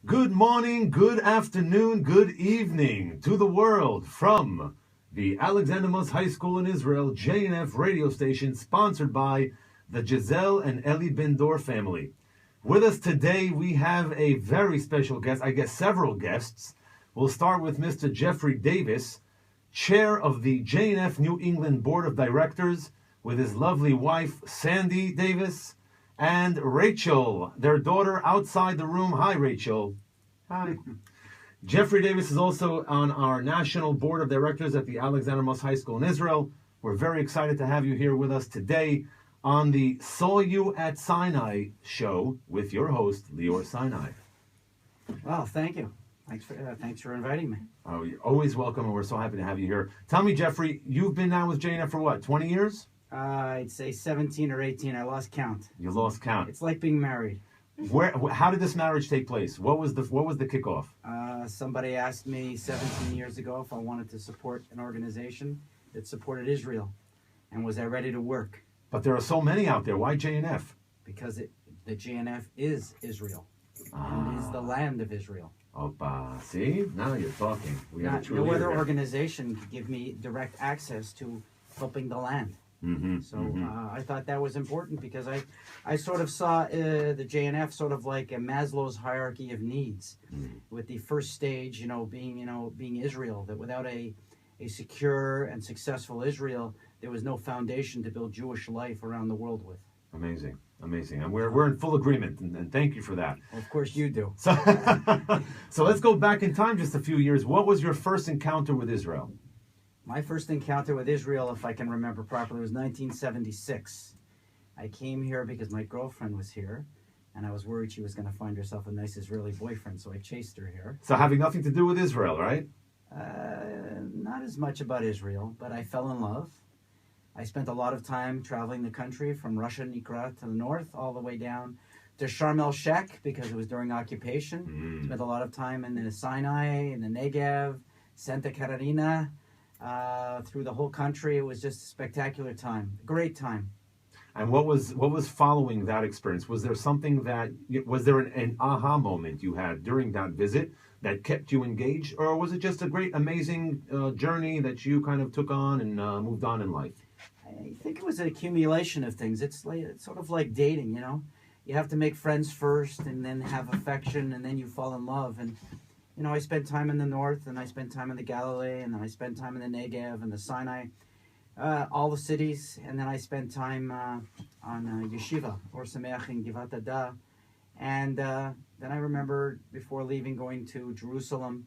Good morning, good afternoon, good evening to the world from the Alexander High School in Israel JNF radio station sponsored by the Giselle and Eli Ben-Dor family. With us today we have a very special guest, I guess several guests. We'll start with Mr. Jeffrey Davis, chair of the JNF New England Board of Directors, with his lovely wife Sandy Davis and Rachel, their daughter, outside the room. Hi, Rachel. Hi. Jeffrey Davis is also on our National Board of Directors at the Alexander High School in Israel. We're very excited to have you here with us today on the Saw You at Sinai show with your host, Lior Sinai. Well, thank you. Thanks for inviting me. Oh, you're always welcome, and we're so happy to have you here. Tell me, Jeffrey, you've been now with JNF for what, 20 years? I'd say 17 or 18. I lost count. You lost count. It's like being married. How did this marriage take place? What was the kickoff? Somebody asked me 17 years ago if I wanted to support an organization that supported Israel, and was I ready to work? But there are so many out there. Why JNF? Because the JNF is Israel, and is the land of Israel. Opa, see? Now you're talking. No other organization could give me direct access to helping the land. I thought that was important because I sort of saw the JNF sort of like a Maslow's hierarchy of needs, with the first stage, being Israel. That without a secure and successful Israel, there was no foundation to build Jewish life around the world with. Amazing, and we're in full agreement, and thank you for that. Well, of course you do. So let's go back in time just a few years. What was your first encounter with Israel? My first encounter with Israel, if I can remember properly, was 1976. I came here because my girlfriend was here, and I was worried she was going to find herself a nice Israeli boyfriend, so I chased her here. So having nothing to do with Israel, right? Not as much about Israel, but I fell in love. I spent a lot of time traveling the country from Russia, Nikra, to the north, all the way down to Sharm el-Sheikh, because it was during occupation. Spent a lot of time in the Sinai, in the Negev, Santa Catarina, through the whole country. It was just a spectacular time, great time. And what was following that experience? Was there something was there an aha moment you had during that visit that kept you engaged, or was it just a great, amazing journey that you kind of took on and moved on in life? I think it was an accumulation of things. It's sort of like dating, You have to make friends first, and then have affection, and then you fall in love. And I spent time in the north, and I spent time in the Galilee, and then I spent time in the Negev and the Sinai, all the cities, and then I spent time on Yeshiva, or Sameach in Givat Ada. And then I remember, before leaving, going to Jerusalem,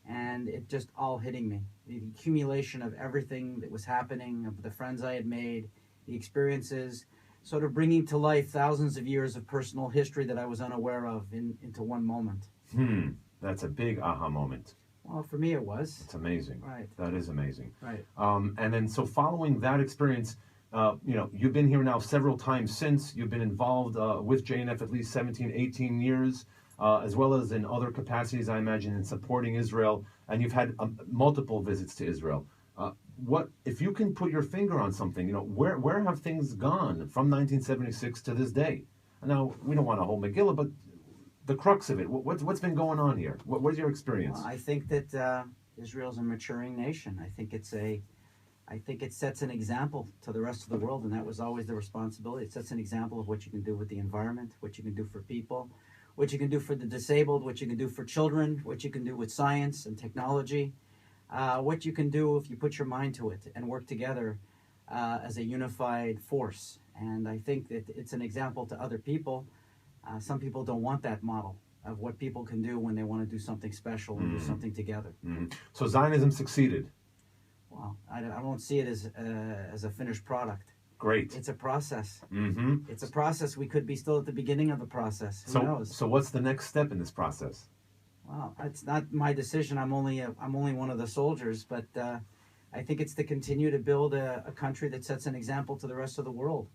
and it just all hitting me. The accumulation of everything that was happening, of the friends I had made, the experiences, sort of bringing to life thousands of years of personal history that I was unaware of into one moment. That's a big aha moment. Well, for me it was. It's amazing. Right. That is amazing. Right. And then, so following that experience, you've been here now several times since. You've been involved with JNF at least 17, 18 years, as well as in other capacities, I imagine, in supporting Israel. And you've had multiple visits to Israel. What if you can put your finger on something? Where have things gone from 1976 to this day? Now, we don't want to hold Megillah, but the crux of it, what's been going on here? What's your experience? Well, I think that Israel's a maturing nation. I think it sets an example to the rest of the world, and that was always the responsibility. It sets an example of what you can do with the environment, what you can do for people, what you can do for the disabled, what you can do for children, what you can do with science and technology, what you can do if you put your mind to it and work together as a unified force. And I think that it's an example to other people. Some people don't want that model of what people can do when they want to do something special and do something together. So Zionism succeeded. Well, I don't see it as a finished product. Great. It's a process. It's a process. We could be still at the beginning of the process. Who knows? So what's the next step in this process? Well, it's not my decision. I'm only one of the soldiers, but I think it's to continue to build a country that sets an example to the rest of the world.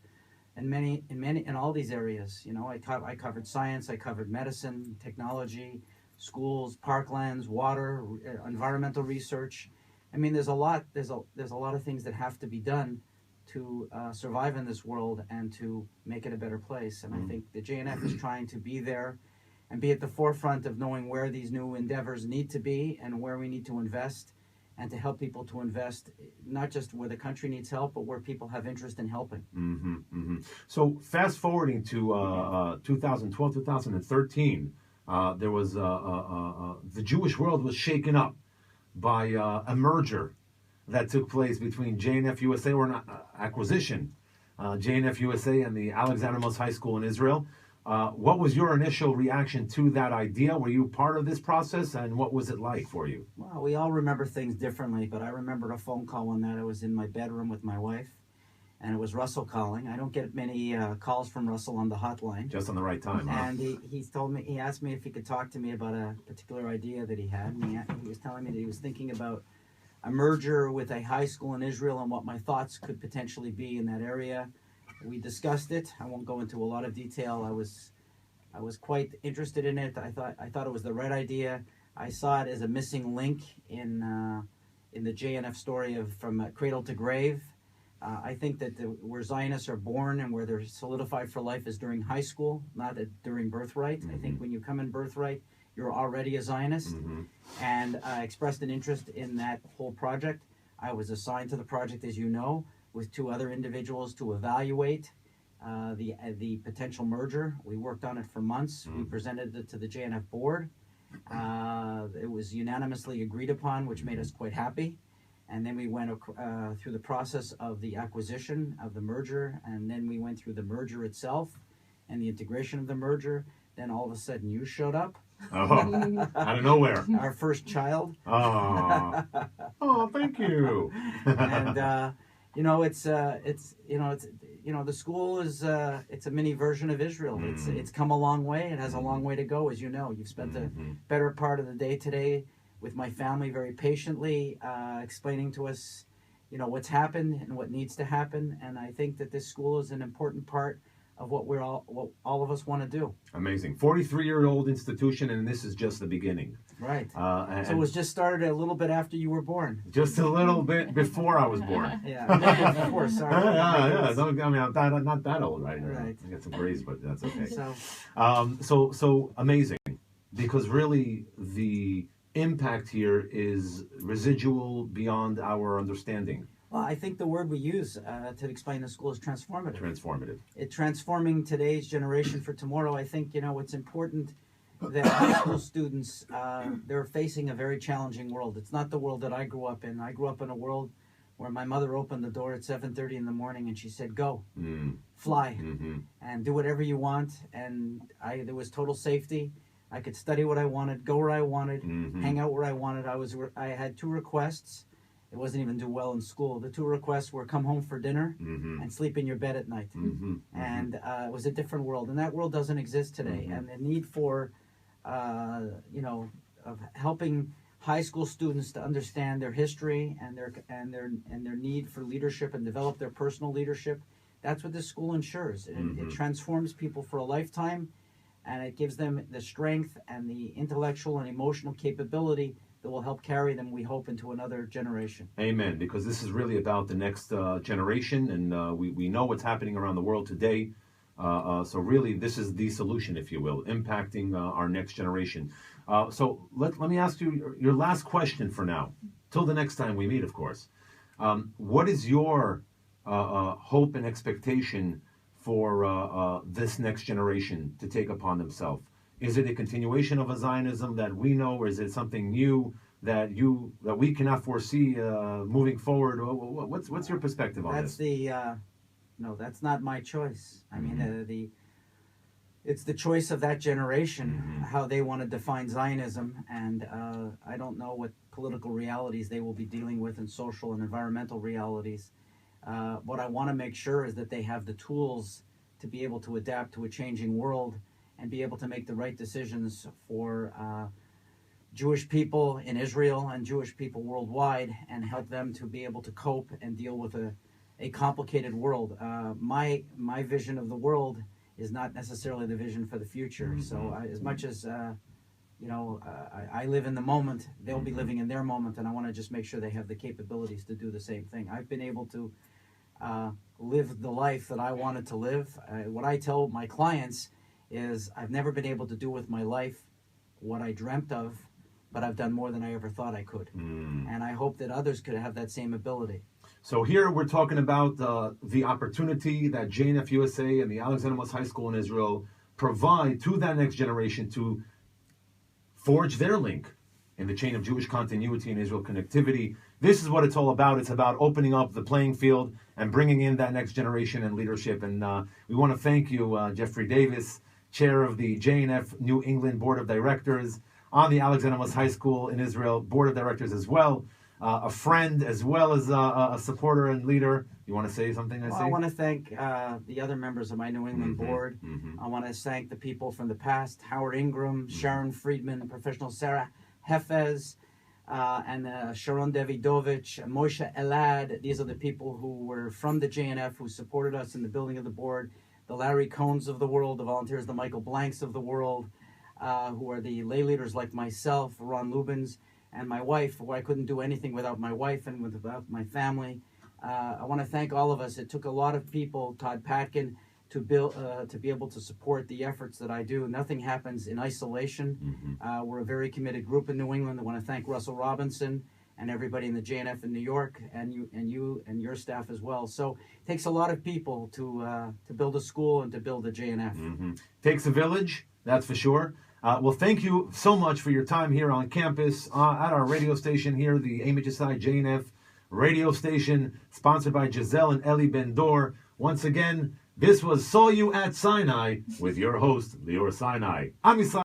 In all these areas, I covered science, I covered medicine, technology, schools, parklands, water, environmental research. I mean, there's a lot of things that have to be done to survive in this world and to make it a better place. And I think the JNF is trying to be there and be at the forefront of knowing where these new endeavors need to be and where we need to invest, and to help people to invest, not just where the country needs help, but where people have interest in helping. So fast forwarding to 2012, 2013, there was the Jewish world was shaken up by a merger that took place between JNF USA, or an acquisition, JNF USA and the Alexander Amos High School in Israel. What was your initial reaction to that idea? Were you part of this process, and what was it like for you? Well, we all remember things differently, but I remembered a phone call one night. I was in my bedroom with my wife, and it was Russell calling. I don't get many calls from Russell on the hotline. Just on the right time, huh? And he asked me if he could talk to me about a particular idea that he had. And he was telling me that he was thinking about a merger with a high school in Israel and what my thoughts could potentially be in that area. We discussed it. I won't go into a lot of detail. I was quite interested in it. I thought it was the right idea. I saw it as a missing link in the JNF story of from cradle to grave. I think that where Zionists are born and where they're solidified for life is during high school, not during birthright. I think when you come in birthright, you're already a Zionist. And I expressed an interest in that whole project. I was assigned to the project, as you know, with two other individuals to evaluate the potential merger. We worked on it for months. We presented it to the JNF board. It was unanimously agreed upon, which made us quite happy. And then we went through the process of the acquisition of the merger, and then we went through the merger itself and the integration of the merger. Then all of a sudden you showed up. Oh, out of nowhere. Our first child. Oh, thank you. And the school is it's a mini version of Israel. It's come a long way. It has a long way to go, as you know. You've spent the better part of the day today with my family, very patiently explaining to us, what's happened and what needs to happen. And I think that this school is an important part of what all of us want to do. Amazing. 43-year-old institution, and this is just the beginning. Right. So it was just started a little bit after you were born. Just a little bit before I was born. Yeah, before. Sorry. Yeah. I'm not that old, right? Right. I get some grace, but that's okay. So, So amazing, because really the impact here is residual beyond our understanding. well, I think the word we use to explain the school is transformative. Transformative. Transforming today's generation for tomorrow. I think, it's important that high school students, they're facing a very challenging world. It's not the world that I grew up in. I grew up in a world where my mother opened the door at 7:30 in the morning and she said, go, fly, and do whatever you want. And there was total safety. I could study what I wanted, go where I wanted, hang out where I wanted. I had two requests. It wasn't even do well in school. The two requests were come home for dinner and sleep in your bed at night. And it was a different world. And that world doesn't exist today. And the need for, of helping high school students to understand their history and their need for leadership and develop their personal leadership, that's what this school ensures. It transforms people for a lifetime, and it gives them the strength and the intellectual and emotional capability that will help carry them, we hope, into another generation. Amen. Because this is really about the next generation, and we know what's happening around the world today. So really, this is the solution, if you will, impacting our next generation. So let me ask you your last question for now, till the next time we meet, of course. What is your hope and expectation for this next generation to take upon themselves? Is it a continuation of a Zionism that we know, or is it something new that we cannot foresee moving forward? What's your perspective on this? No, that's not my choice. I mean, it's the choice of that generation, how they want to define Zionism, and I don't know what political realities they will be dealing with, and social and environmental realities. What I want to make sure is that they have the tools to be able to adapt to a changing world and be able to make the right decisions for Jewish people in Israel and Jewish people worldwide, and help them to be able to cope and deal with a complicated world. My vision of the world is not necessarily the vision for the future. So as much as I live in the moment, they'll be living in their moment, and I want to just make sure they have the capabilities to do the same thing. I've been able to live the life that I wanted to live. What I tell my clients is I've never been able to do with my life what I dreamt of, but I've done more than I ever thought I could. And I hope that others could have that same ability. So here we're talking about the opportunity that JNF USA and the Alexander Amos High School in Israel provide to that next generation to forge their link in the chain of Jewish continuity and Israel connectivity. This is what it's all about. It's about opening up the playing field and bringing in that next generation and leadership. And we want to thank you, Jeffrey Davis, chair of the JNF New England Board of Directors, on the Alexander Amos High School in Israel Board of Directors as well, a friend as well as a supporter and leader. You want to say something? I want to thank the other members of my New England board. I want to thank the people from the past, Howard Ingram, Sharon Friedman, professional Sarah Hefez, and Sharon Davidovich, Moshe Elad. These are the people who were from the JNF, who supported us in the building of the board. The Larry Cohns of the world, the volunteers, the Michael Blanks of the world, who are the lay leaders like myself, Ron Lubins, and my wife, who I couldn't do anything without my wife and without my family. I want to thank all of us. It took a lot of people, Todd Patkin, to be able to support the efforts that I do. Nothing happens in isolation. We're a very committed group in New England. I want to thank Russell Robinson and everybody in the JNF in New York, and you and your staff as well. So it takes a lot of people to build a school and to build a JNF. Takes a village, that's for sure. Well, thank you so much for your time here on campus at our radio station here, the AMHSI-JNF radio station, sponsored by Giselle and Eli Ben-Dor. Once again, this was Saw You at Sinai with your host, Lior Sinai. I'm